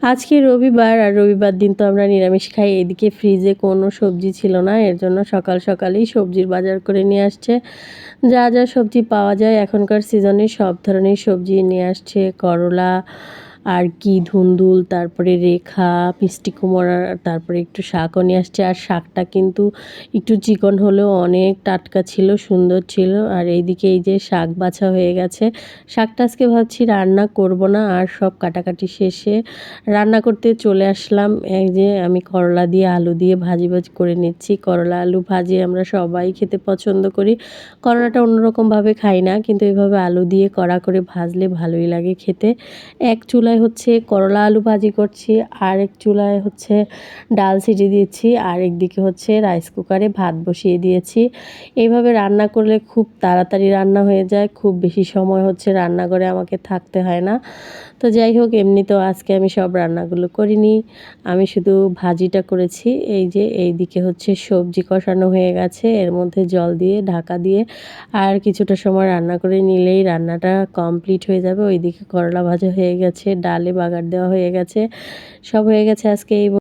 আজকে রবিবার আর রবিবার দিন তো আমরা নিরামিষ খাই। এদিকে ফ্রিজে কোনো সবজি ছিল না। এর জন্য সকাল সকালেই সবজির বাজার করে নিয়ে আসছে। যা, যা সবজি পাওয়া যায় এখনকার সিজনে সব ধরনের সবজি নিয়ে আসছে। করলা আর কি ধুন্দুল, তারপরে রেখা, মিষ্টি কুমড়া, তারপরে একটু শাকও নিয়ে আসছে। আর শাকটা কিন্তু একটু চিকন হলেও অনেক টাটকা ছিল, সুন্দর ছিল। আর এইদিকে এই যে শাক বাছা হয়ে গেছে। শাকটা আজকে ভাবছি রান্না করব না, আর সব কাটাকাটি শেষে রান্না করতে চলে আসলাম। এই যে আমি করলা দিয়ে আলু দিয়ে ভাজি করে নিচ্ছি। করলা আলু ভাজি আমরা সবাই খেতে পছন্দ করি। করলাটা অন্যরকমভাবে খাই না, কিন্তু এভাবে আলু দিয়ে কড়া করে ভাজলে ভালোই লাগে খেতে। এক চুলায় হচ্ছে করলা আলু ভাজি করছি, আর এক চুলায় হচ্ছে ডাল সিটি দিচ্ছি, আর একদিকে হচ্ছে রাইস কুকারে ভাত বসিয়ে দিয়েছি। এইভাবে রান্না করলে খুব তাড়াতাড়ি রান্না হয়ে যায়, খুব বেশি সময় হচ্ছে রান্নাঘরে আমাকে থাকতে হয় না। তো যাই হোক, এমনিতেও আজকে আমি সব রান্নাগুলো করিনি, আমি শুধু ভাজিটা করেছি। এই যে এইদিকে হচ্ছে সবজি কষানো হয়ে গেছে, এর মধ্যে জল দিয়ে ঢাকা দিয়ে আর কিছুটা সময় রান্না করে নিলেই রান্নাটা কমপ্লিট হয়ে যাবে। ওইদিকে করলা ভাজা হয়ে গেছে, ডালে বাগার দেওয়া হয়ে গেছে, সব হয়ে গেছে আজকে এই